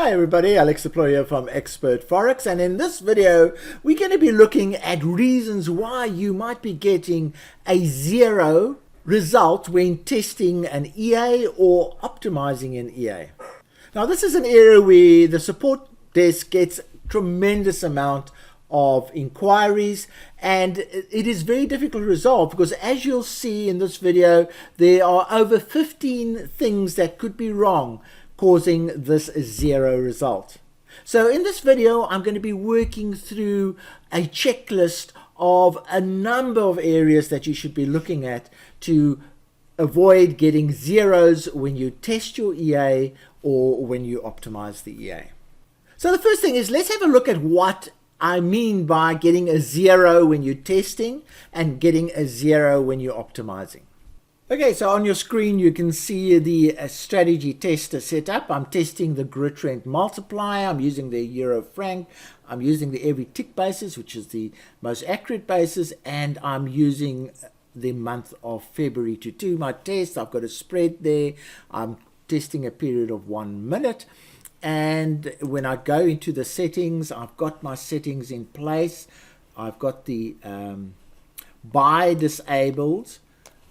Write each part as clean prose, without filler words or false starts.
Hi everybody, Alex Multiplier from Expert Forex, and in this video we're going to be looking at reasons why you might be getting a zero result when testing an EA or optimizing an EA. Now this is an area where the support desk gets tremendous amount of inquiries, and it is very difficult to resolve because, as you'll see in this video, there are over 15 things that could be wrong causing this zero result. So in this video I'm going to be working through a checklist of a number of areas that you should be looking at to avoid getting zeros when you test your EA or when you optimize the EA. So the first thing is, let's have a look at what I mean by getting a zero when you're testing and getting a zero when you're optimizing. Okay, so on your screen you can see the strategy tester set up. I'm testing the grid trend multiplier, I'm using the euro franc, I'm using the every tick basis, which is the most accurate basis, and I'm using the month of February to do my test. I've got a spread there. I'm testing a period of 1 minute. And when I go into the settings, I've got my settings in place. I've got the buy disabled,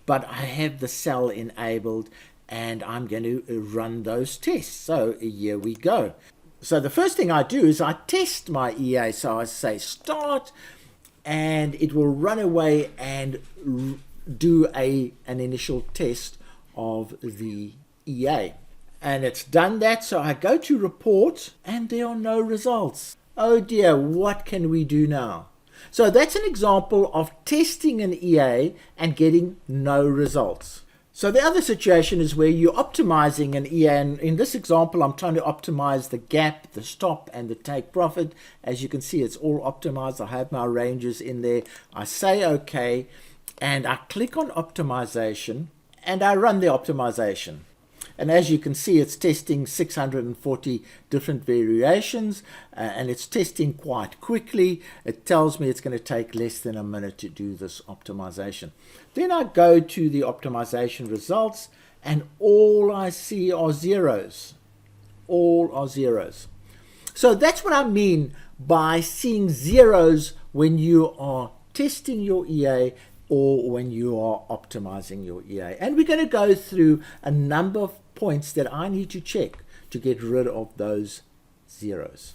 but I have the sell enabled, and I'm going to run those tests. So here we go. So the first thing I do is I test my EA. So I say start, and it will run away and do an initial test of the EA. And it's done that, so I go to report and there are no results. Oh dear, what can we do now? So that's an example of testing an EA and getting no results. So the other situation is where you're optimizing an EA, and in this example I'm trying to optimize the gap, the stop, and the take profit. As you can see, it's all optimized. I have my ranges in there. I say OK, and I click on optimization and I run the optimization. And as you can see, it's testing 640 different variations, and it's testing quite quickly. It tells me it's going to take less than a minute to do this optimization. Then I go to the optimization results, and all I see are zeros. All are zeros. So that's what I mean by seeing zeros when you are testing your EA or when you are optimizing your EA. And we're going to go through a number of points that I need to check to get rid of those zeros.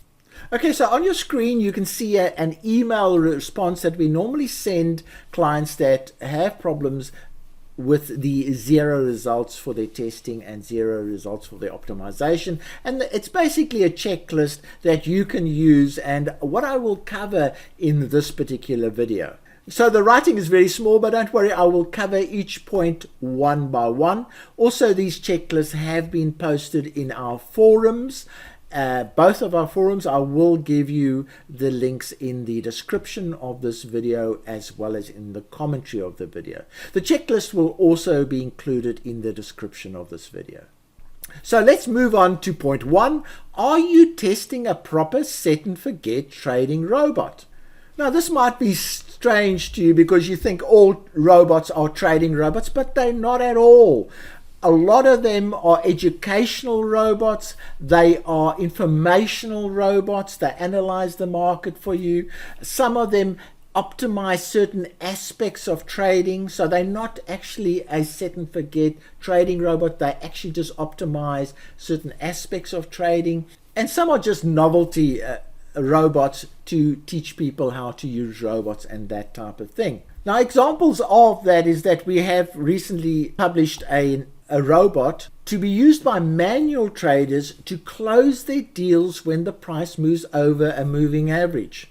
Okay, so on your screen you can see an email response that we normally send clients that have problems with the zero results for their testing and zero results for their optimization. And it's basically a checklist that you can use, and what I will cover in this particular video. So the writing is very small, but don't worry, I will cover each point one by one. Also, these checklists have been posted in our forums. Both of our forums, I will give you the links in the description of this video as well as in the commentary of the video. The checklist will also be included in the description of this video. So let's move on to point one. Are you testing a proper set and forget trading robot? Now this might be strange to you because you think all robots are trading robots, but they're not at all. A lot of them are educational robots, they are informational robots, they analyze the market for you. Some of them optimize certain aspects of trading, so they're not actually a set and forget trading robot, they actually just optimize certain aspects of trading. And some are just novelty robots to teach people how to use robots and that type of thing. Now examples of that is that we have recently published a robot to be used by manual traders to close their deals when the price moves over a moving average.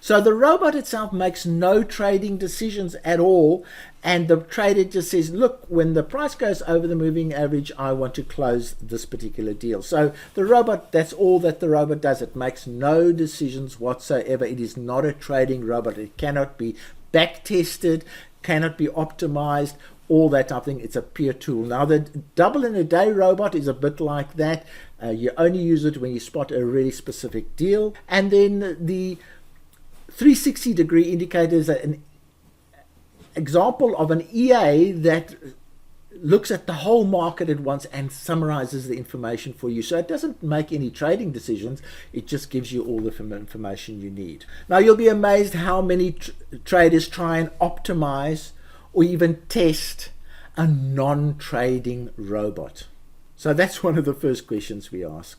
So the robot itself makes no trading decisions at all, and the trader just says, look, when the price goes over the moving average, I want to close this particular deal. So the robot, that's all that the robot does. It makes no decisions whatsoever. It is not a trading robot. It cannot be back tested, cannot be optimized, all that type of thing. It's a pure tool. Now the double in a day robot is a bit like that. You only use it when you spot a really specific deal. And then the 360-degree indicator is an example of an EA that looks at the whole market at once and summarizes the information for you. So it doesn't make any trading decisions. It just gives you all the information you need. Now, you'll be amazed how many traders try and optimize or even test a non-trading robot. So that's one of the first questions we ask.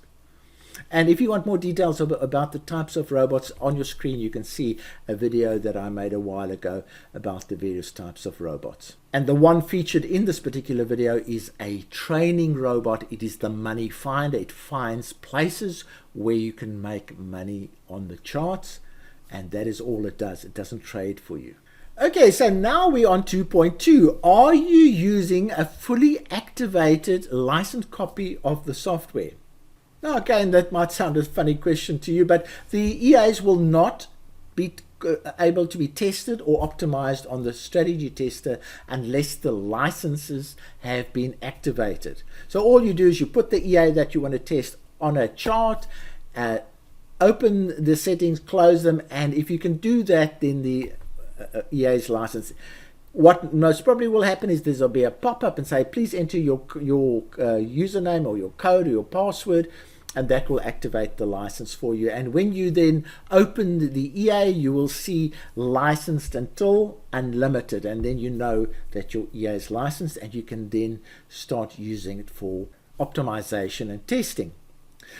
And if you want more details about the types of robots, on your screen you can see a video that I made a while ago about the various types of robots. And the one featured in this particular video is a training robot. It is the money finder. It finds places where you can make money on the charts, and that is all it does. It doesn't trade for you. Okay, so now we're on 2.2. Are you using a fully activated licensed copy of the software? Now, again, that might sound a funny question to you, but the EAs will not be able to be tested or optimized on the strategy tester unless the licenses have been activated. So all you do is you put the EA that you want to test on a chart, open the settings, close them, and if you can do that, then the EA's license. What most probably will happen is there'll be a pop-up and say, please enter your username or your code or your password, and that will activate the license for you. And when you then open the EA, you will see licensed until unlimited, and then you know that your EA is licensed, and you can then start using it for optimization and testing.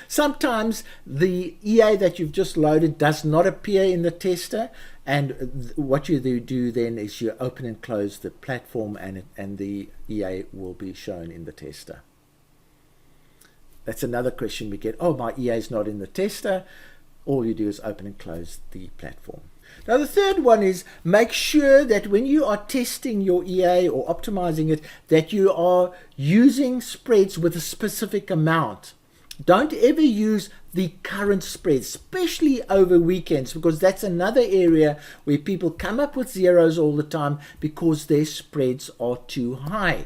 Sometimes the EA that you've just loaded does not appear in the tester, and what you do then is you open and close the platform, and the EA will be shown in the tester. That's another question we get. Oh, my EA is not in the tester. All you do is open and close the platform. Now, the third one is make sure that when you are testing your EA or optimizing it, that you are using spreads with a specific amount. Don't ever use the current spread, especially over weekends, because that's another area where people come up with zeros all the time because their spreads are too high.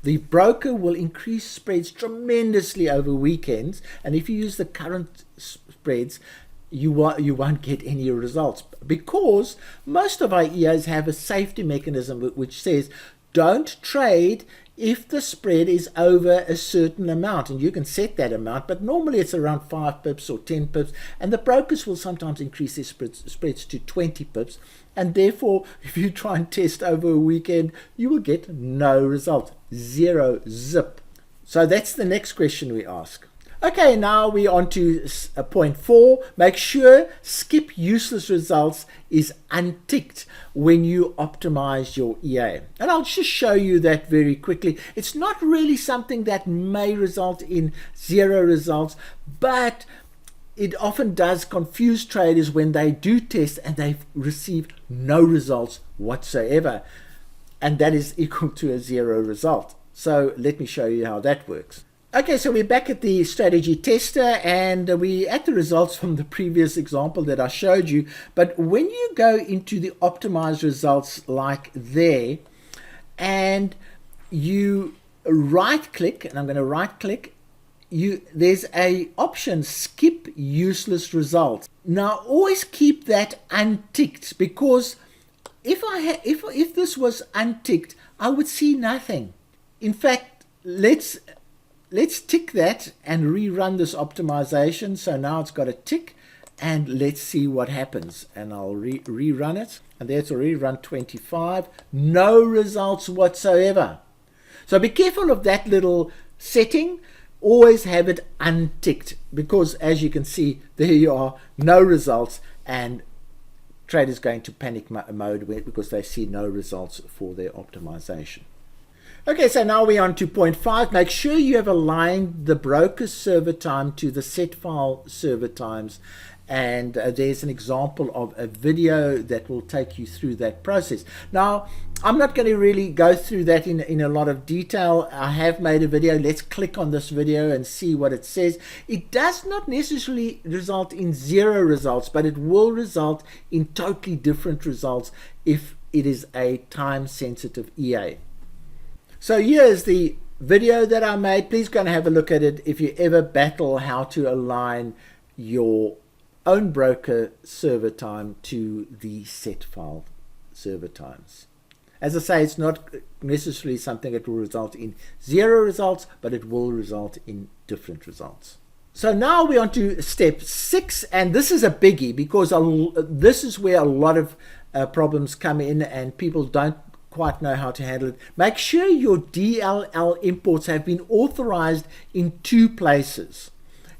The broker will increase spreads tremendously over weekends, and if you use the current spreads, you won't get any results, because most of our EAs have a safety mechanism which says don't trade if the spread is over a certain amount, and you can set that amount, but normally it's around 5 pips or 10 pips, and the brokers will sometimes increase their spreads to 20 pips, and therefore if you try and test over a weekend, you will get no result, zero, zip. So that's the next question we ask. Okay, now we're on to point 4. Make sure skip useless results is unticked when you optimize your EA. And I'll just show you that very quickly. It's not really something that may result in zero results, but it often does confuse traders when they do test and they receive no results whatsoever. And that is equal to a zero result. So let me show you how that works. Okay, so we're back at the strategy tester, and we're at the results from the previous example that I showed you. But when you go into the optimized results like there, and you right click, and I'm going to right click, there's a option, skip useless results. Now always keep that unticked, because if this was unticked, I would see nothing. In fact, let's tick that and rerun this optimization. So now it's got a tick, and let's see what happens. And I'll rerun it, and there it's already run 25. No results whatsoever. So be careful of that little setting. Always have it unticked, because as you can see, there you are, no results, and traders going to panic mode because they see no results for their optimization. Okay, so now we're on to point 5. Make sure you have aligned the broker's server time to the set file server times. And there's an example of a video that will take you through that process. Now, I'm not going to really go through that in a lot of detail. I have made a video. Let's click on this video and see what it says. It does not necessarily result in zero results, but it will result in totally different results if it is a time-sensitive EA. So here's the video that I made. Please go and have a look at it if you ever battle how to align your own broker server time to the set file server times. As I say, it's not necessarily something that will result in 0 results, but it will result in different results. So now we're on to step 6, and this is a biggie because this is where a lot of problems come in and people don't quite know how to handle it. Make sure your DLL imports have been authorized in 2 places.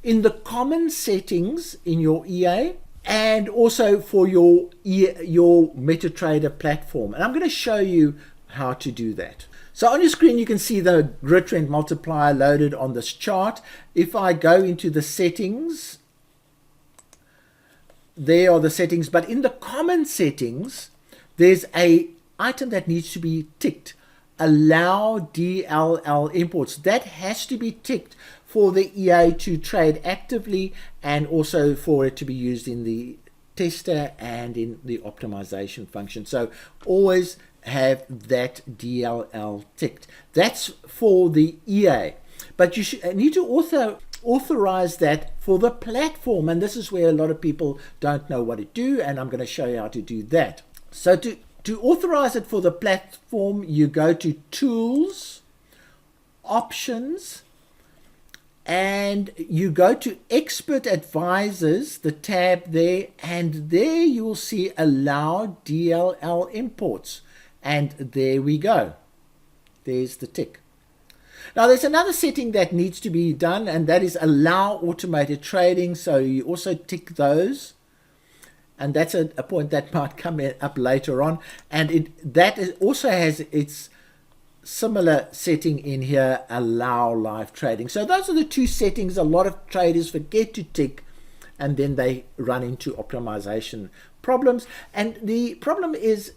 In the common settings in your EA, and also for your MetaTrader platform. And I'm going to show you how to do that. So on your screen, you can see the grid trend multiplier loaded on this chart. If I go into the settings, there are the settings, but in the common settings, there's a item that needs to be ticked. Allow DLL imports. That has to be ticked for the EA to trade actively and also for it to be used in the tester and in the optimization function. So always have that DLL ticked. That's for the EA. But you need to also authorize that for the platform. And this is where a lot of people don't know what to do. And I'm going to show you how to do that. So to authorize it for the platform, you go to Tools, Options, and you go to Expert Advisors, the tab there, and there you will see Allow DLL Imports. And there we go. There's the tick. Now there's another setting that needs to be done, and that is Allow Automated Trading. So you also tick those. And that's a point that might come up later on. And also has its similar setting in here, Allow Live Trading. So those are the 2 settings a lot of traders forget to tick, and then they run into optimization problems. And the problem is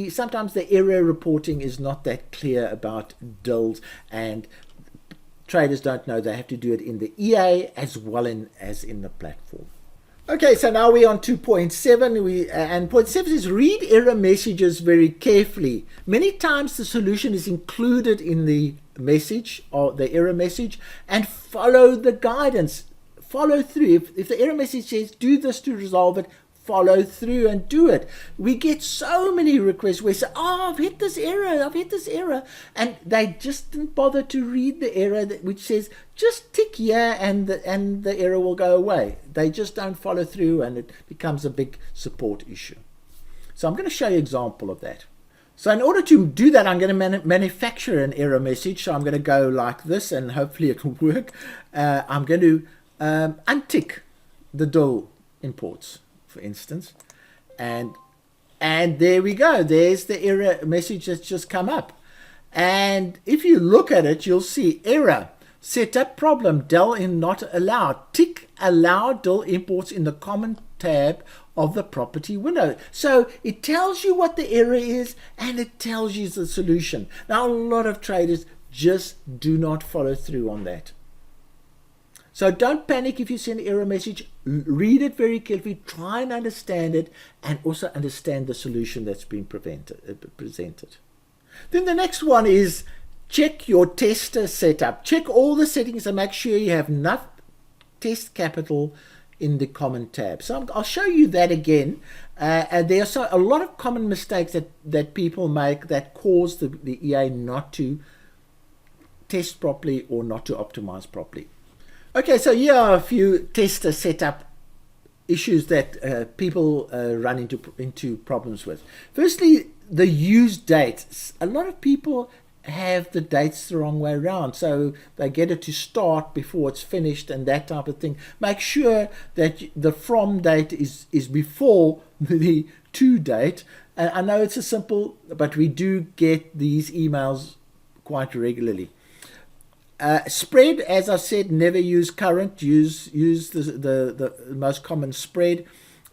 sometimes the error reporting is not that clear about DILs, and traders don't know they have to do it in the EA as well as in the platform. Okay, so now we're on to point 7. And point 7 is read error messages very carefully. Many times the solution is included in the message or the error message, and follow the guidance. Follow through. If the error message says do this to resolve it, follow through and do it. We get so many requests where say, oh, I've hit this error, and they just didn't bother to read the error which says just tick here and the error will go away. They just don't follow through, and it becomes a big support issue. So I'm going to show you an example of that. So in order to do that, I'm going to manufacture an error message. So I'm going to go like this, and hopefully it will work. I'm going to untick the DIL imports, for instance, and there we go. There's the error message that's just come up. And if you look at it, you'll see error, setup problem, DIL in not allowed. Tick allow DIL imports in the common tab of the property window. So it tells you what the error is, and it tells you the solution. Now a lot of traders just do not follow through on that. So don't panic if you see an error message. Read it very carefully, try and understand it, and also understand the solution that's been presented. Then the next one is check your tester setup. Check all the settings and make sure you have enough test capital in the common tab. So I'll show you that again. And there are a lot of common mistakes that people make that cause the EA not to test properly or not to optimize properly. Okay, so here are a few tester setup issues that people run into problems with. Firstly, the use date. A lot of people have the dates the wrong way around, so they get it to start before it's finished and that type of thing. Make sure that the from date is before the to date. And I know it's a simple, but we do get these emails quite regularly. Spread, as I said, never use current. Use the most common spread.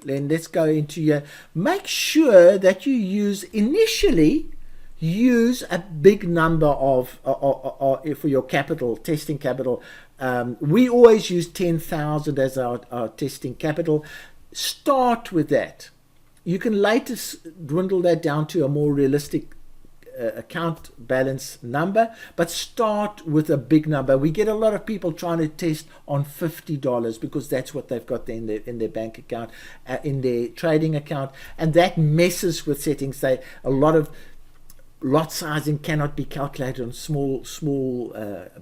Then let's go into here. Make sure that you initially use a big number of for your capital, testing capital. We always use 10,000 as our testing capital. Start with that. You can later dwindle that down to a more realistic account balance number, but start with a big number. We get a lot of people trying to test on $50 because that's what they've got in their bank account, in their trading account, and that messes with settings. A lot of Lot sizing cannot be calculated on small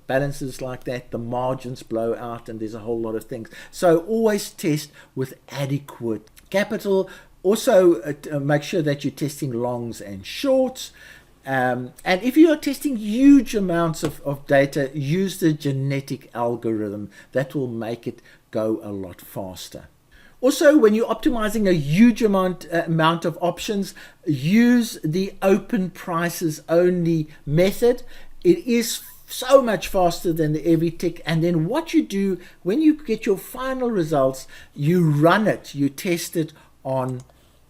balances like that. The margins blow out, and there's a whole lot of things. So always test with adequate capital. Also, make sure that you're testing longs and shorts. And if you are testing huge amounts of data, use the genetic algorithm. That will make it go a lot faster. Also, when you're optimizing a huge amount of options, use the open prices only method. It is so much faster than the every tick. And then what you do when you get your final results, you run it, you test it on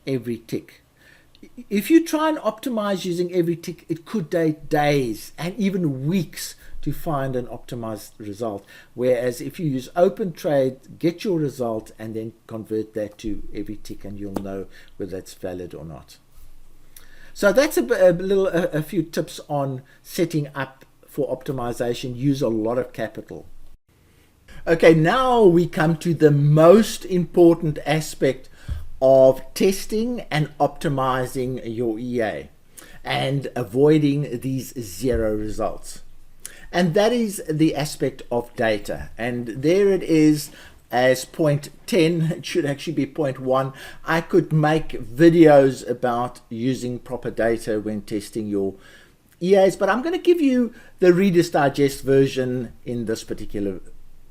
every tick. If you try and optimize using every tick, it could take days and even weeks to find an optimized result. Whereas if you use open trade, get your result and then convert that to every tick, and you'll know whether that's valid or not. So that's a few tips on setting up for optimization. Use a lot of capital. Okay, now we come to the most important aspect of testing and optimizing your EA and avoiding these zero results. And that is the aspect of data. And there it is as point 10. It should actually be point 1. I could make videos about using proper data when testing your EAs, but I'm going to give you the Reader's Digest version in this particular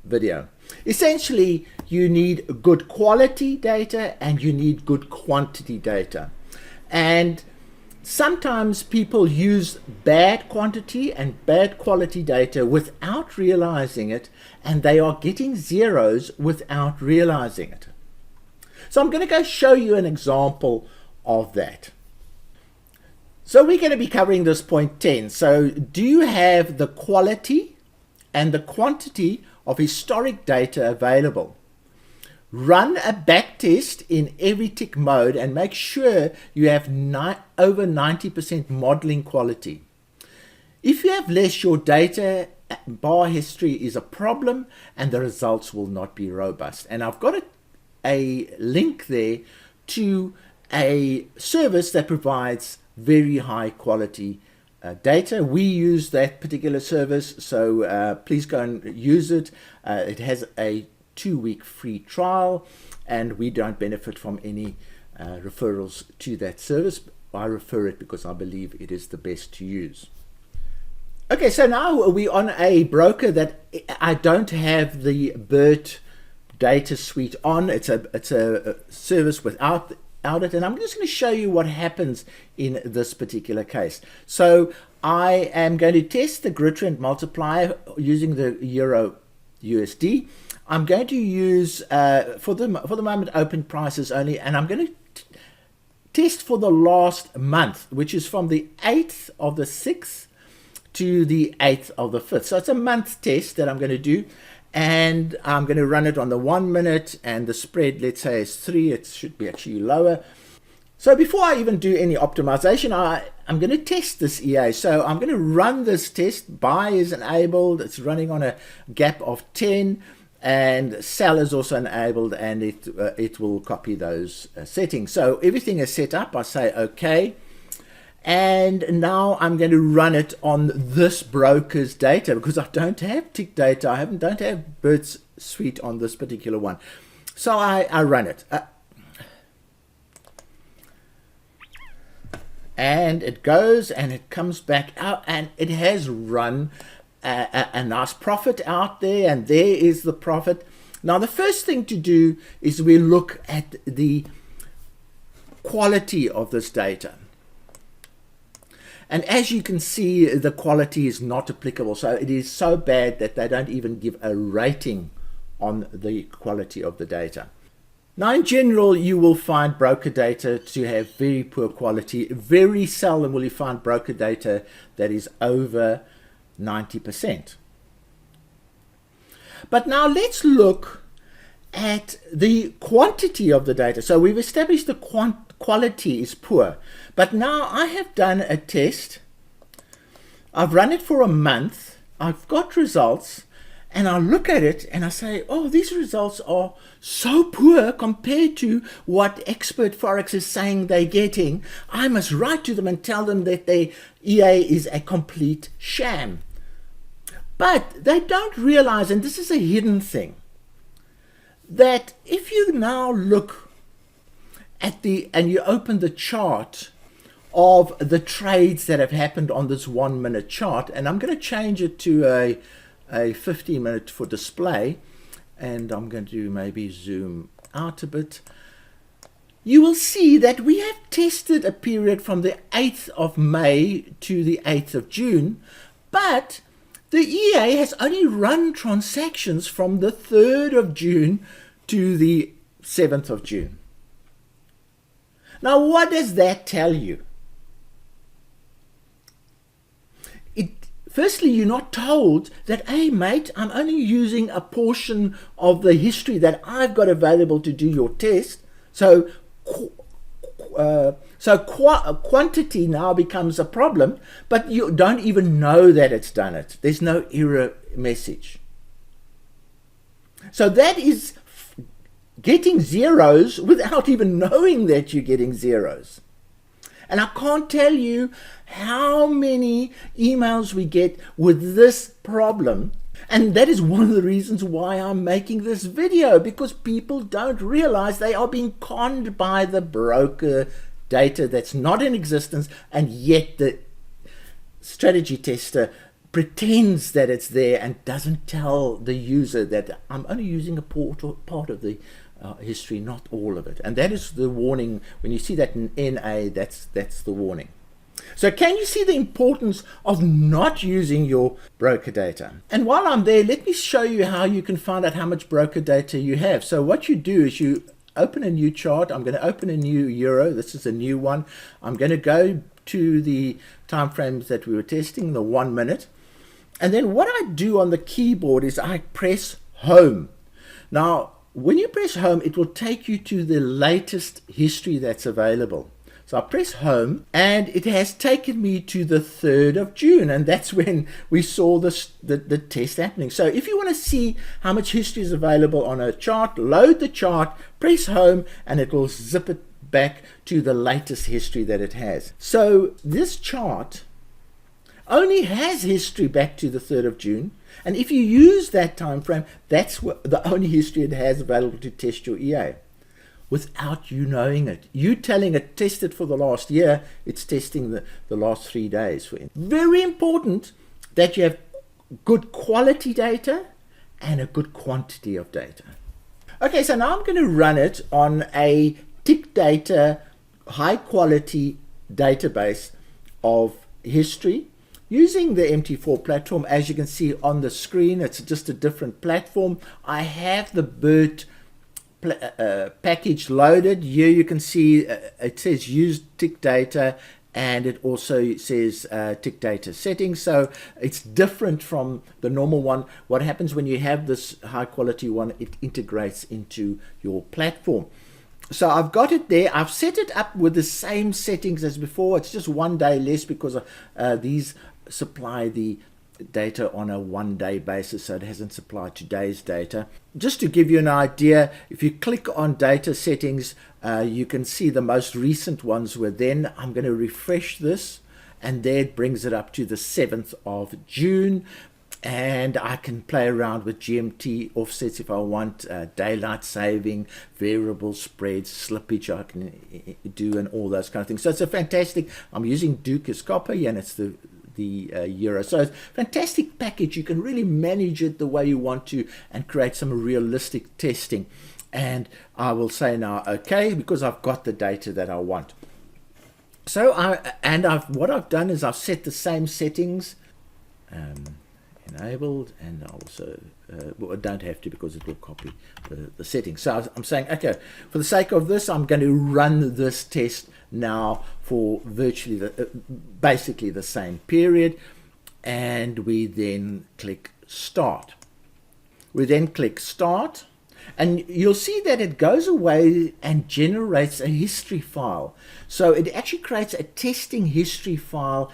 video. Essentially, you need good quality data and you need good quantity data. And sometimes people use bad quantity and bad quality data without realizing it, and they are getting zeros without realizing it. So I'm going to go show you an example of that. So we're going to be covering this point 10. So do you have the quality and the quantity of historic data available? Run a back test in every tick mode and make sure you have over 90% modeling quality. If you have less, your data bar history is a problem and the results will not be robust. And I've got a link there to a service that provides very high quality data. We use that particular service, so please go and use it. It has a 2-week free trial, and we don't benefit from any referrals to that service. I refer it because I believe it is the best to use. Okay, so now we're on a broker that I don't have the BERT data suite on. It's a service without it, and I'm just going to show you what happens in this particular case. So I am going to test the grid trend multiplier using the Euro USD. I'm going to use for the moment open prices only, and I'm going to test for the last month, which is from the 8th of the 6th to the 8th of the 5th. So it's a month test that I'm going to do, and I'm going to run it on the 1 minute, and the spread, let's say, is 3. It should be actually lower. So before I even do any optimization, I'm going to test this EA. So I'm going to run this test. Buy is enabled. It's running on a gap of 10. And sell is also enabled, and it will copy those settings. So everything is set up. I say OK. And now I'm going to run it on this broker's data because I don't have tick data. I don't have BERT's suite on this particular one. So I run it. And it goes and it comes back out, and it has run a nice profit out there, and there is the profit. Now the first thing to do is we look at the quality of this data, and as you can see, the quality is not applicable. So it is so bad that they don't even give a rating on the quality of the data. Now in general, you will find broker data to have very poor quality. Very seldom will you find broker data that is over 90%. But now let's look at the quantity of the data. So we've established the quality is poor, but now I have done a test. I've run it for a month. I've got results, and I look at it and I say, oh, these results are so poor compared to what Expert Forex is saying they're getting. I must write to them and tell them that their EA is a complete sham. But they don't realize, and this is a hidden thing, that if you now look at and you open the chart of the trades that have happened on this 1 minute chart, and I'm going to change it to a 15-minute for display, and I'm going to maybe zoom out a bit. You will see that we have tested a period from the 8th of May to the 8th of June, but the EA has only run transactions from the 3rd of June to the 7th of June. Now, what does that tell you? Firstly, you're not told that, hey, mate, I'm only using a portion of the history that I've got available to do your test. So quantity now becomes a problem, but you don't even know that it's done it. There's no error message. So that is getting zeros without even knowing that you're getting zeros. And I can't tell you how many emails we get with this problem. And that is one of the reasons why I'm making this video, because people don't realize they are being conned by the broker data that's not in existence, and yet the strategy tester pretends that it's there and doesn't tell the user that I'm only using a part of the history, not all of it. And that is the warning. When you see that in NA, that's the warning. So can you see the importance of not using your broker data? And while I'm there, let me show you how you can find out how much broker data you have. So what you do is you open a new chart. I'm going to open a new euro. This is a new one. I'm going to go to the time frames that we were testing, the 1 minute. And then what I do on the keyboard is I press home. Now, when you press home, it will take you to the latest history that's available. So I press home, and it has taken me to the 3rd of June, and that's when we saw the test happening. So if you want to see how much history is available on a chart, load the chart, press home, and it will zip it back to the latest history that it has. So this chart only has history back to the 3rd of June. And if you use that time frame, that's the only history it has available to test your EA without you knowing it. You telling it, test it for the last year, it's testing the last 3 days. For it. Very important that you have good quality data and a good quantity of data. Okay, so now I'm going to run it on a tick data, high quality database of history, using the MT4 platform. As you can see on the screen, it's just a different platform. I have the BERT package loaded. Here you can see it says use tick data, and it also says tick data settings. So it's different from the normal one. What happens when you have this high quality one, it integrates into your platform. So I've got it there. I've set it up with the same settings as before. It's just 1 day less because these supply the data on a 1 day basis, so it hasn't supplied today's data. Just to give you an idea, if you click on data settings, you can see the most recent ones were then. I'm going to refresh this, and there it brings it up to the 7th of June. And I can play around with GMT offsets if I want, daylight saving, variable spreads, slippage I can do, and all those kind of things. So it's a fantastic, I'm using Duke as copy, and it's the euro. So it's a fantastic package. You can really manage it the way you want to and create some realistic testing. And I will say now, okay, because I've got the data that I want. So what I've done is I've set the same settings, enabled, and I also well, I don't have to because it will copy the settings. So I'm saying, okay, for the sake of this, I'm going to run this test now for virtually basically the same period, and we then click start. We then click start, and you'll see that it goes away and generates a history file. So it actually creates a testing history file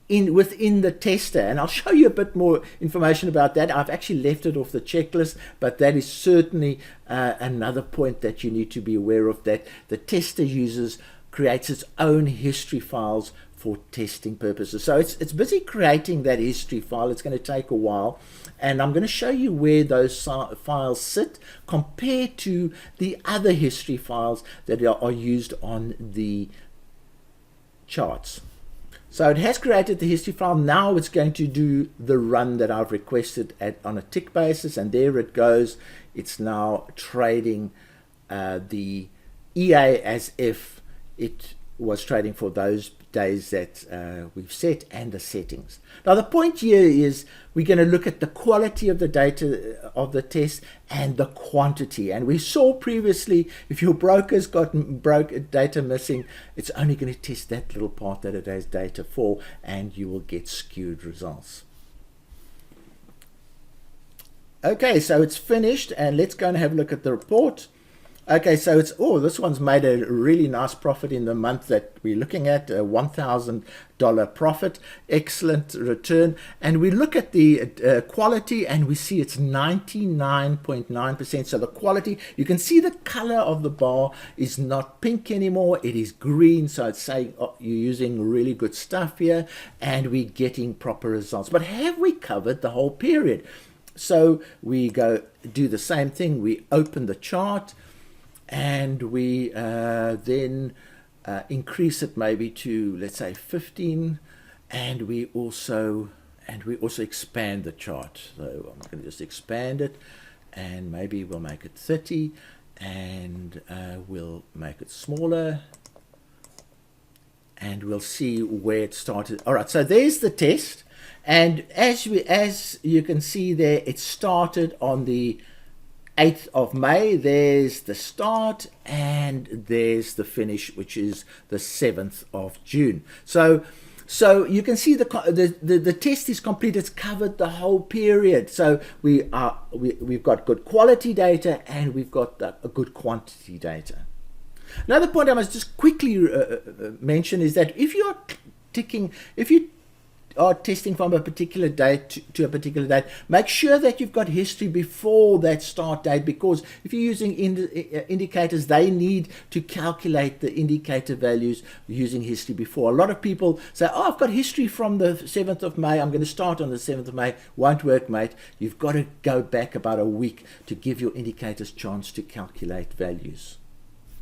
within the tester, and I'll show you a bit more information about that. I've actually left it off the checklist, but that is certainly another point that you need to be aware of, that the tester creates its own history files for testing purposes. So it's busy creating that history file. It's going to take a while, and I'm going to show you where those files sit compared to the other history files that are used on the charts. So it has created the history file. Now it's going to do the run that I've requested on a tick basis, and there it goes. It's now trading the EA as if it was trading for those days that we've set and the settings. Now the point here is we're going to look at the quality of the data of the test and the quantity. And we saw previously, if your broker's got data missing, it's only going to test that little part that it has data for, and you will get skewed results. Okay, so it's finished, and let's go and have a look at the report. Okay, so this one's made a really nice profit in the month that we're looking at, a $1,000 profit, excellent return. And we look at the quality, and we see it's 99.9%. So the quality, you can see the color of the bar is not pink anymore, it is green. So it's saying, oh, you're using really good stuff here, and we're getting proper results. But have we covered the whole period? So we go do the same thing. We open the chart, and we then increase it maybe to, let's say, 15, and we also expand the chart. So I'm going to just expand it, and maybe we'll make it 30, and we'll make it smaller, and we'll see where it started. All right, so there's the test, and as you can see there, it started on the 8th of May. There's the start, and there's the finish, which is the 7th of June. So you can see the test is complete. It's covered the whole period. So we've got good quality data, and we've got a good quantity data. Another point I must just quickly mention is that if you are testing from a particular date to a particular date, make sure that you've got history before that start date, because if you're using indicators, they need to calculate the indicator values using history before. A lot of people say, oh, I've got history from the 7th of May, I'm going to start on the 7th of May. Won't work, mate. You've got to go back about a week to give your indicators chance to calculate values.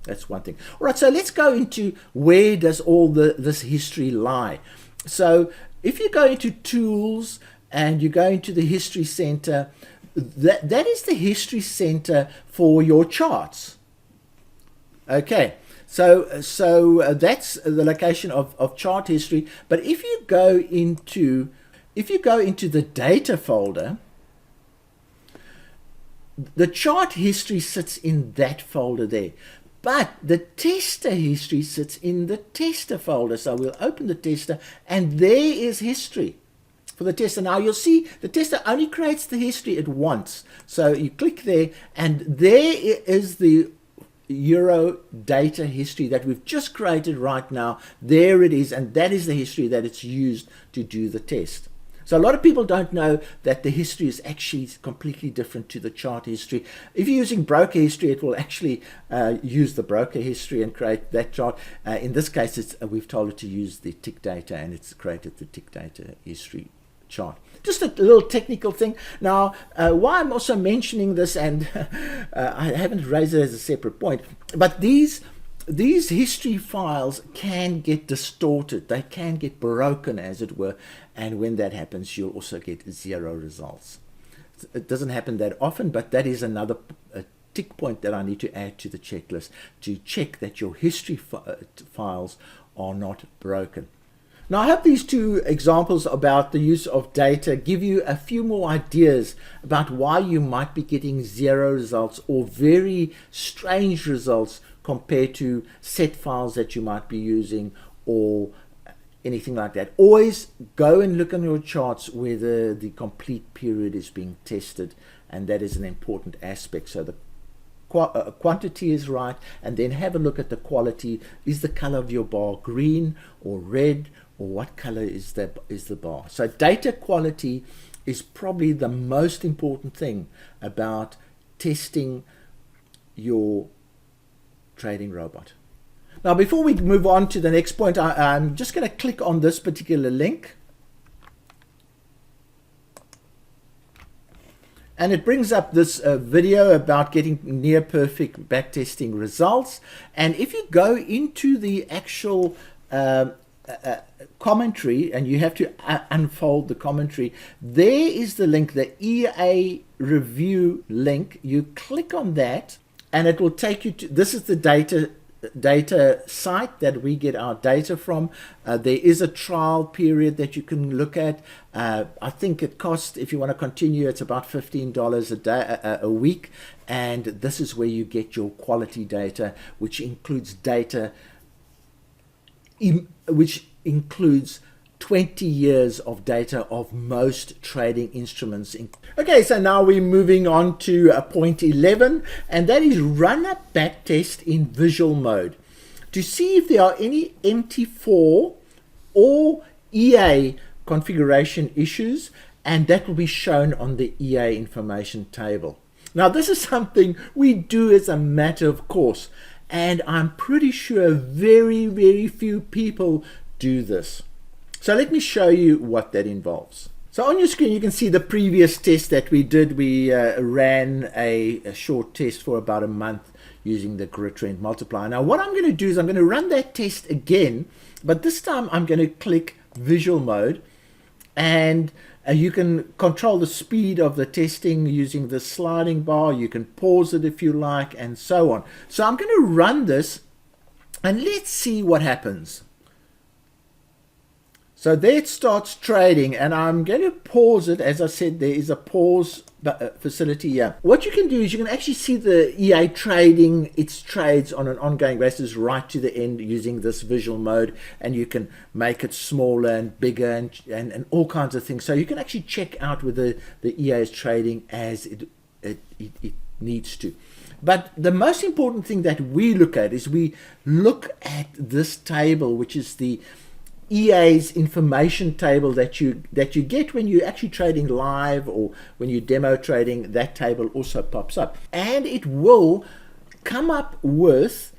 That's one thing. All right, so let's go into where does all this history lie. So if you go into Tools and you go into the History Center, that is the History Center for your charts. Okay, so that's the location of chart history. But if you go into the Data folder, the chart history sits in that folder there. But the tester history sits in the tester folder. So we'll open the tester, and there is history for the tester. Now you'll see the tester only creates the history at once. So you click there, and there is the Euro data history that we've just created right now. There it is, and that is the history that it's used to do the test. So a lot of people don't know that the history is actually completely different to the chart history. If you're using broker history, it will actually use the broker history and create that chart. In this case, we've told it to use the tick data, and it's created the tick data history chart. Just a little technical thing. Now, why I'm also mentioning this, and I haven't raised it as a separate point, but these history files can get distorted. They can get broken, as it were, and when that happens, you'll also get 0 results. It doesn't happen that often, but that is another tick point that I need to add to the checklist to check that your history files are not broken. Now, I hope these two examples about the use of data give you a few more ideas about why you might be getting 0 results or very strange results compared to set files that you might be using or anything like that. Always go and look on your charts whether the complete period is being tested, and that is an important aspect. So the quantity is right, and then have a look at the quality. Is the color of your bar green or red or what color is the bar. So data quality is probably the most important thing about testing your trading robot. Now, before we move on to the next point, I'm just going to click on this particular link. And it brings up this video about getting near perfect backtesting results. And if you go into the actual commentary, and you have to unfold the commentary, there is the link, the EA review link. You click on that and it will take you to, this is the data site that we get our data from. There is a trial period that you can look at. I think it costs, if you want to continue, it's about $15 a day, a week. And this is where you get your quality data, which includes data, which includes 20 years of data of most trading instruments. Okay, so now we're moving on to point 11, and that is run a backtest in visual mode to see if there are any MT4 or EA configuration issues, and that will be shown on the EA information table. Now, this is something we do as a matter of course, and I'm pretty sure very, very few people do this. So let me show you what that involves. So on your screen, you can see the previous test that we did. We ran a short test for about a month using the grid trend multiplier. Now, what I'm going to do is I'm going to run that test again, but this time I'm going to click visual mode, and you can control the speed of the testing using the sliding bar. You can pause it if you like, and so on. So I'm going to run this, and let's see what happens. So there it starts trading, and I'm going to pause it. As I said, there is a pause facility here. What you can do is you can actually see the EA trading its trades on an ongoing basis right to the end using this visual mode, and you can make it smaller and bigger and all kinds of things. So you can actually check out whether the EA is trading as it needs to. But the most important thing that we look at is we look at this table, which is the EA's information table that you get when you're actually trading live, or when you demo trading. That table also pops up, and it will come up with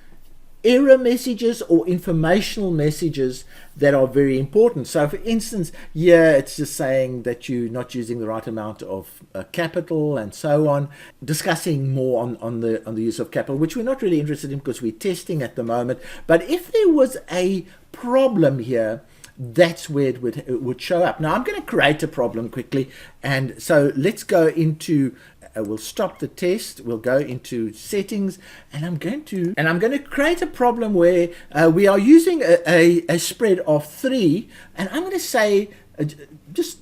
error messages or informational messages that are very important. So for instance, here it's just saying that you're not using the right amount of capital and so on, discussing more on the use of capital, which we're not really interested in because we're testing at the moment. But if there was a problem here, that's where it would show up. Now I'm going to create a problem quickly, and so let's go into we'll stop the test, we'll go into settings, and I'm going to create a problem where we are using a spread of 3, and I'm going to say, just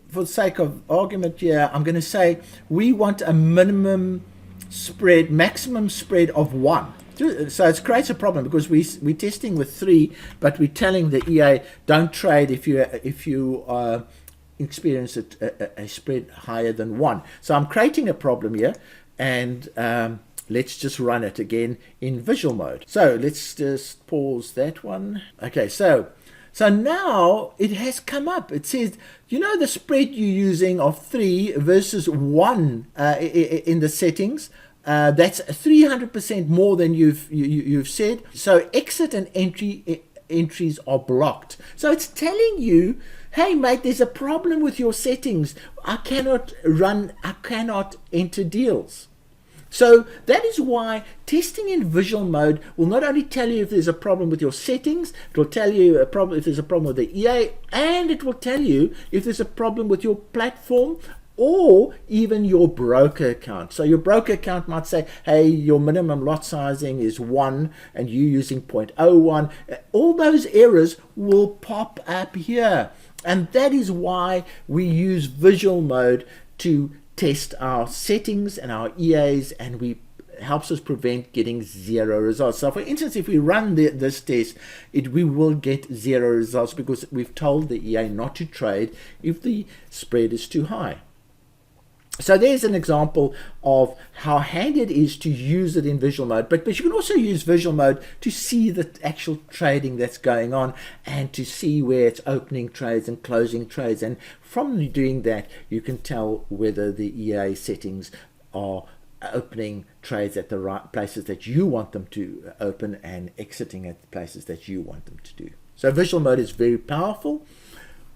for the sake of argument here, I'm going to say we want a maximum spread of 1. So it creates a problem because we're testing with 3, but we're telling the EA don't trade if you experience a spread higher than 1. So I'm creating a problem here, and let's just run it again in visual mode. So let's just pause that one. Okay, so now it has come up. It says, you know, the spread you're using of 3 versus 1 in the settings. That's 300% more than you've said. So exit and entries are blocked. So it's telling you, hey mate, there's a problem with your settings. I cannot enter deals. So that is why testing in visual mode will not only tell you if there's a problem with your settings, it will tell you if there's a problem with the EA, and it will tell you if there's a problem with your platform or even your broker account. So your broker account might say, hey, your minimum lot sizing is 1 and you're using 0.01. All those errors will pop up here. And that is why we use visual mode to test our settings and our EAs, and helps us prevent getting 0 results. So for instance, if we run this test, we will get 0 results because we've told the EA not to trade if the spread is too high. So there's an example of how handy it is to use it in visual mode, but you can also use visual mode to see the actual trading that's going on and to see where it's opening trades and closing trades. And from doing that, you can tell whether the EA settings are opening trades at the right places that you want them to open and exiting at the places that you want them to do. So visual mode is very powerful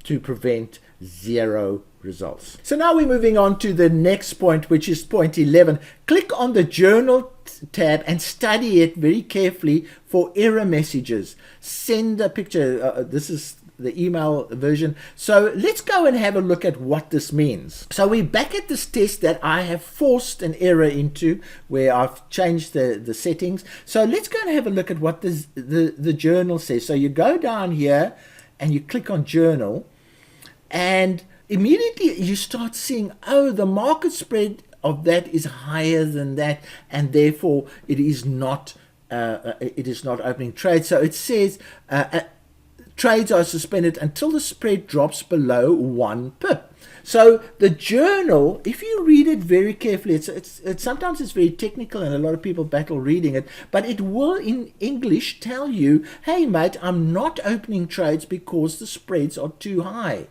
to prevent zero results. So now we're moving on to the next point, which is point 11. Click on the journal tab and study it very carefully for error messages. Send a picture. This is the email version. So let's go and have a look at what this means. So we're back at this test that I have forced an error into, where I've changed the settings. So let's go and have a look at what the journal says. So you go down here and you click on journal, and immediately you start seeing, oh, the market spread of that is higher than that, and therefore it is not opening trades. So it says trades are suspended until the spread drops below 1 pip. So the journal, if you read it very carefully, it's sometimes it's very technical and a lot of people battle reading it, but it will in English tell you, hey mate, I'm not opening trades because the spreads are too high.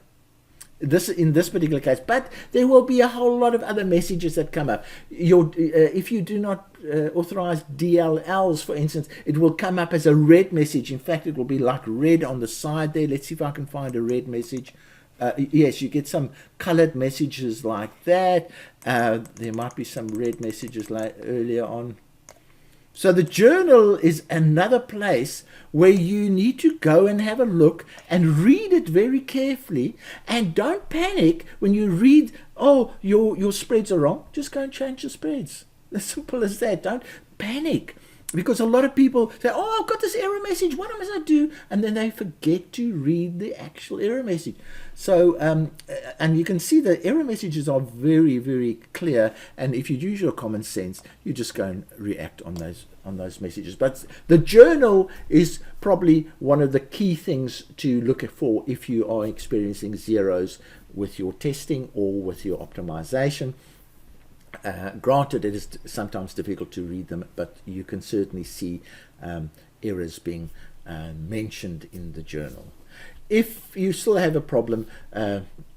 In this particular case, but there will be a whole lot of other messages that come up. If you do not authorize DLLs, for instance, it will come up as a red message. In fact, it will be like red on the side there. Let's see if I can find a red message. Yes, you get some colored messages like that. There might be some red messages like earlier on. So the journal is another place where you need to go and have a look and read it very carefully, and don't panic when you read, oh, your spreads are wrong. Just go and change the spreads. As simple as that. Don't panic, because a lot of people say, oh, I've got this error message, what must I do? And then they forget to read the actual error message. So and you can see the error messages are very, very clear, and if you use your common sense, you just go and react on those messages. But the journal is probably one of the key things to look for if you are experiencing zeros with your testing or with your optimization. Granted, it is sometimes difficult to read them, but you can certainly see errors being mentioned in the journal. If you still have a problem,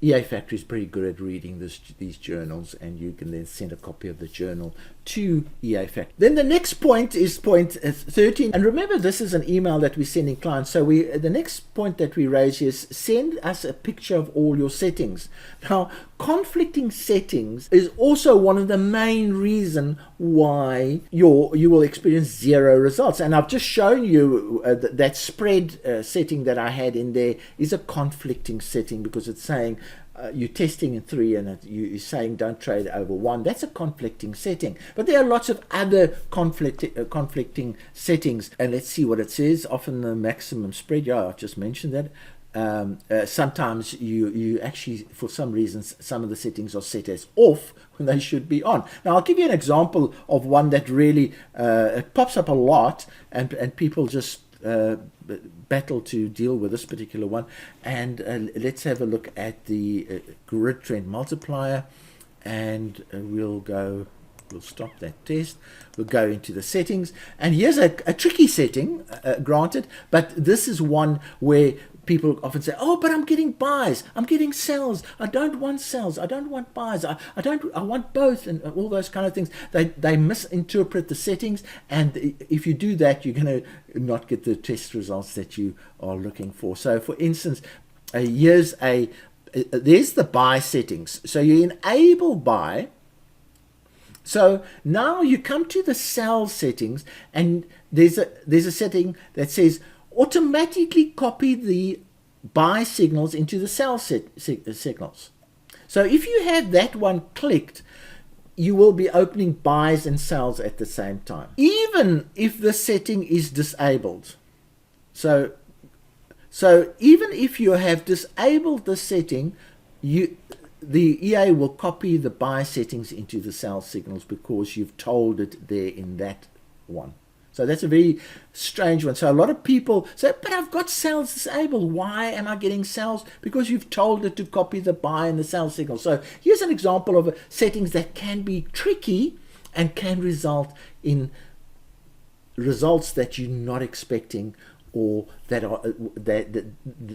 EA Factory is pretty good at reading these journals, and you can then send a copy of the journal to EA Factory. Then the next point is point 13. And remember, this is an email that we're sending clients. So the next point that we raise here is send us a picture of all your settings. Now, conflicting settings is also one of the main reasons why you will experience zero results. And I've just shown you that spread setting that I had in there is a conflicting setting, because it's saying you're testing in 3 and you're saying don't trade over 1. That's a conflicting setting. But there are lots of other conflicting settings, and let's see what it says. Often the maximum spread, yeah, I've just mentioned that. Sometimes you actually, for some reasons, some of the settings are set as off when they should be on. Now I'll give you an example of one that really it pops up a lot, and people just battle to deal with this particular one. And let's have a look at the grid trend multiplier, and we'll stop that test. We'll go into the settings, and here's a tricky setting, granted, but this is one where people often say, oh, but I'm getting buys, I'm getting sells, I don't want sells, I don't want buys, I want both, and all those kind of things. They misinterpret the settings, and if you do that, you're going to not get the test results that you are looking for. So for instance, there's the buy settings. So you enable buy. So now you come to the sell settings, and there's a setting that says automatically copy the buy signals into the sell signals. So if you have that one clicked, you will be opening buys and sells at the same time, even if the setting is disabled. So even if you have disabled the setting, the EA will copy the buy settings into the sell signals, because you've told it there in that one. So that's a very strange one. So a lot of people say, but I've got cells disabled. Why am I getting cells? Because you've told it to copy the buy and the sell signal. So here's an example of settings that can be tricky and can result in results that you're not expecting, or that are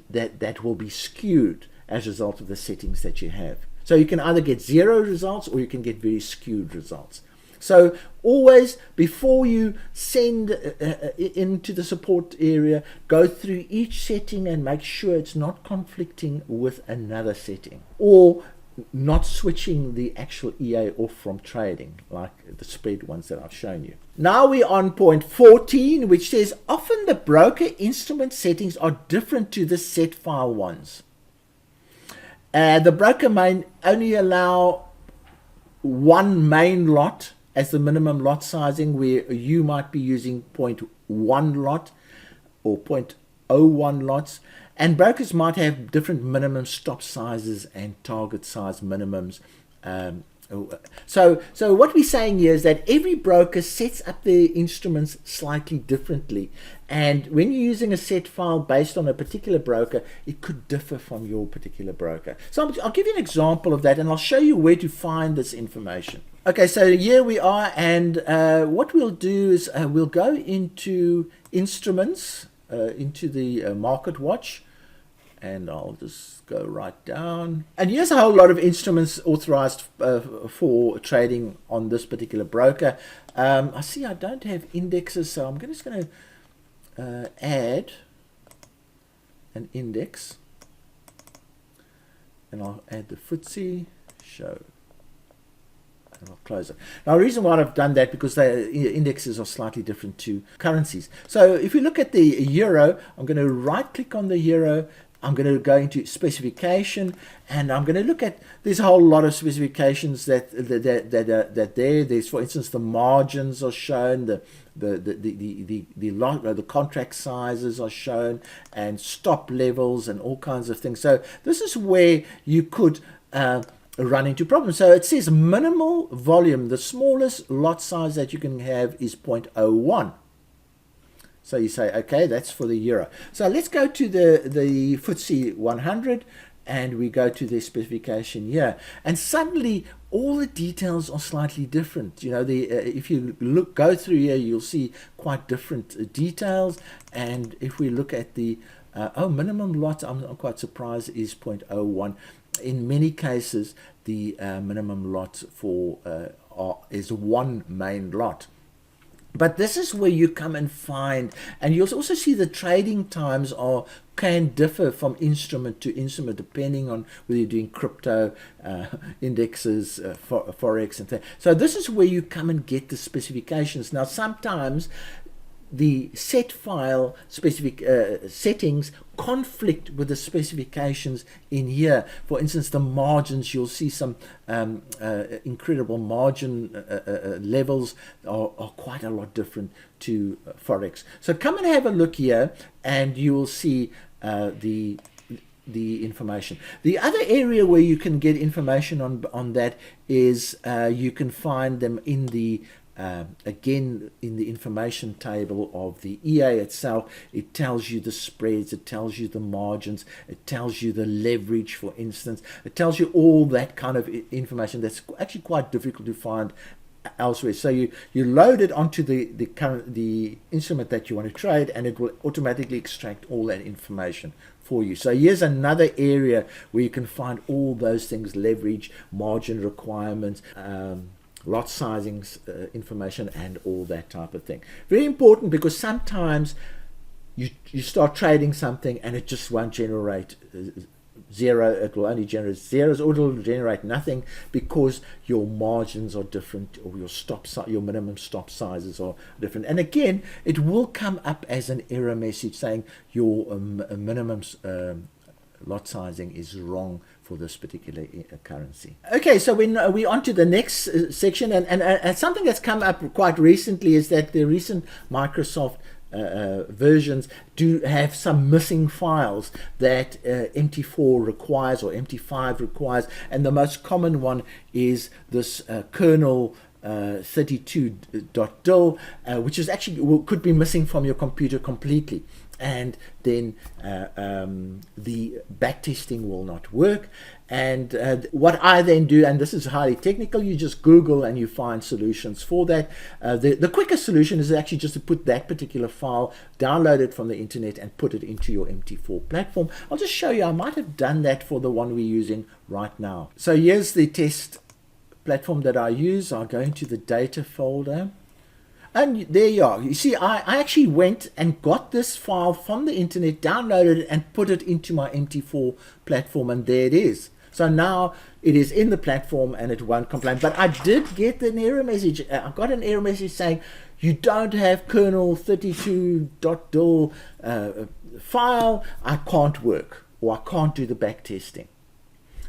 that will be skewed as a result of the settings that you have. So you can either get 0 results or you can get very skewed results. So always, before you send into the support area, go through each setting and make sure it's not conflicting with another setting, or not switching the actual EA off from trading, like the spread ones that I've shown you. Now we're on point 14, which says often the broker instrument settings are different to the set file ones. The broker may only allow one main lot as the minimum lot sizing, where you might be using 0.1 lot or 0.01 lots, and brokers might have different minimum stop sizes and target size minimums. So what we're saying here is that every broker sets up their instruments slightly differently, and when you're using a set file based on a particular broker, it could differ from your particular broker. So I'll give you an example of that, and I'll show you where to find this information. Okay, so here we are, and what we'll do is we'll go into instruments, into the market watch, and I'll just go right down. And here's a whole lot of instruments authorized for trading on this particular broker. I see I don't have indexes, so I'm just going to add an index, and I'll add the FTSE, show, and I'll close it. Now, the reason why I've done that, because the indexes are slightly different to currencies. So if we look at the euro, I'm going to right click on the euro. I'm going to go into specification, and I'm going to look at, there's a whole lot of specifications that there's, for instance, the margins are shown, the contract sizes are shown, and stop levels and all kinds of things. So this is where you could run into problems. So it says minimal volume, the smallest lot size that you can have is 0.01. So you say, okay, that's for the euro. So let's go to the FTSE 100, and we go to the specification here, and suddenly all the details are slightly different. You know, if you go through here, you'll see quite different details. And if we look at the minimum lot, I'm quite surprised, is 0.01. In many cases, the minimum lot for is one main lot. But this is where you come and find, and you'll also see the trading times can differ from instrument to instrument, depending on whether you're doing crypto, indexes, Forex, and things. So this is where you come and get the specifications. Now, sometimes the set file specific settings conflict with the specifications in here. For instance, the margins, you'll see some incredible margin levels are quite a lot different to Forex. So come and have a look here, and you will see the information. The other area where you can get information on that is you can find them in the again, in the information table of the EA itself. It tells you the spreads, it tells you the margins, it tells you the leverage, for instance. It tells you all that kind of information that's actually quite difficult to find elsewhere. So you load it onto the instrument that you want to trade, and it will automatically extract all that information for you. So here's another area where you can find all those things: leverage, margin requirements, lot sizings information, and all that type of thing. Very important, because sometimes you start trading something and it just won't generate zero. It will only generate zeros, or it will generate nothing, because your margins are different, or your minimum stop sizes are different. And again, it will come up as an error message saying your minimum lot sizing is wrong for this particular currency. Okay, so we're on to the next section, and something that's come up quite recently is that the recent Microsoft versions do have some missing files that MT4 requires, or MT5 requires, and the most common one is this kernel 32.dil, which is actually could be missing from your computer completely, and then the backtesting will not work. And what I then do, and this is highly technical, you just Google and you find solutions for that. The quickest solution is actually just to put that particular file, download it from the internet and put it into your MT4 platform. I'll just show you. I might have done that for the one we're using right now. So here's the test platform that I use. I'll go into the data folder. And there you are. You see, I actually went and got this file from the internet, downloaded it, and put it into my MT4 platform, and there it is. So now it is in the platform and it won't complain. But I did get an error message. I got an error message saying, you don't have kernel 32.dil file. I can't work, or I can't do the back testing.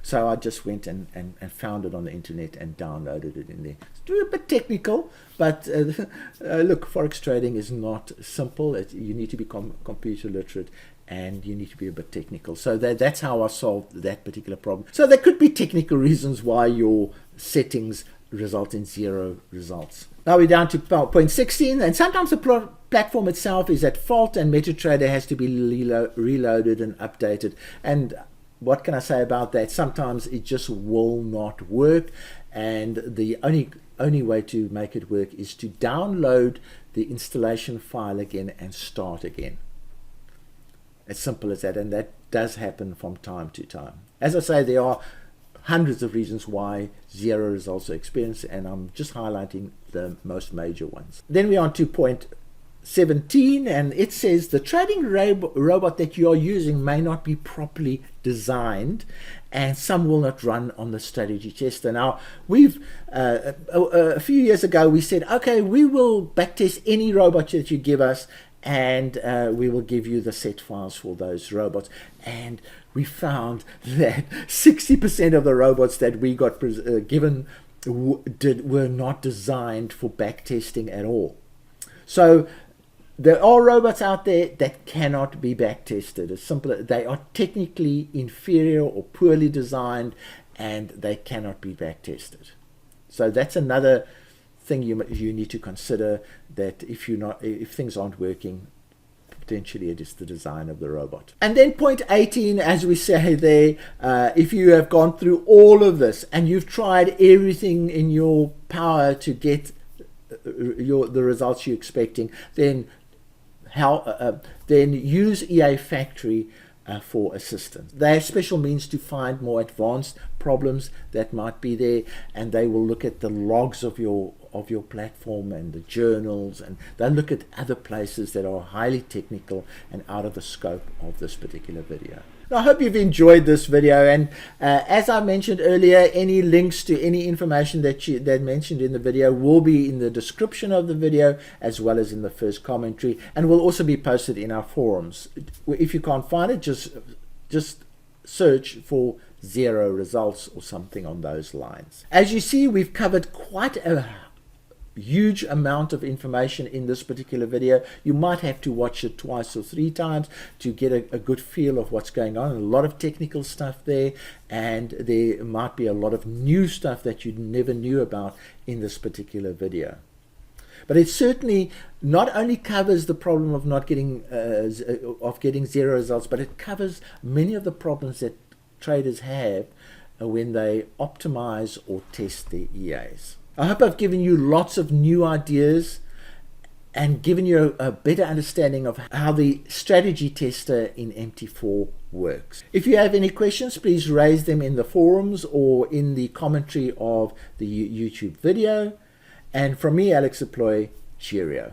So I just went and found it on the internet and downloaded it in there. It's a bit technical, but look, Forex trading is not simple. You need to be computer literate, and you need to be a bit technical. So that's how I solved that particular problem. So there could be technical reasons why your settings result in 0 results. Now we're down to point 16, and sometimes the platform itself is at fault, and MetaTrader has to be reloaded and updated. And what can I say about that? Sometimes it just will not work, and the only way to make it work is to download the installation file again and start again. As simple as that, and that does happen from time to time. As I say, there are hundreds of reasons why 0 results are experienced, and I'm just highlighting the most major ones. Then we're on to point 17, and it says the trading robot that you are using may not be properly designed, and some will not run on the strategy tester. Now we've a few years ago we said, okay, we will backtest any robot that you give us, and we will give you the set files for those robots. And we found that 60% of the robots that we got given were not designed for backtesting at all. So there are robots out there that cannot be backtested. It's simple. They are technically inferior or poorly designed, and they cannot be backtested. So that's another thing you need to consider, that if things aren't working, potentially it is the design of the robot. And then point 18, as we say there, if you have gone through all of this and you've tried everything in your power to get the results you're expecting, then use EA Factory for assistance. They have special means to find more advanced problems that might be there, and they will look at the logs of your platform and the journals, and they'll look at other places that are highly technical and out of the scope of this particular video. I hope you've enjoyed this video, and as I mentioned earlier, any links to any information that mentioned in the video will be in the description of the video, as well as in the first commentary, and will also be posted in our forums. If you can't find it, just search for 0 results or something on those lines. As you see, we've covered quite a huge amount of information in this particular video. You might have to watch it twice or 3 times to get a good feel of what's going on. A lot of technical stuff there, and there might be a lot of new stuff that you never knew about in this particular video. But it certainly not only covers the problem of not getting getting 0 results, but it covers many of the problems that traders have when they optimize or test their EAs. I hope I've given you lots of new ideas and given you a better understanding of how the strategy tester in MT4 works. If you have any questions, please raise them in the forums or in the commentary of the YouTube video. And from me, Alex Deploy, cheerio.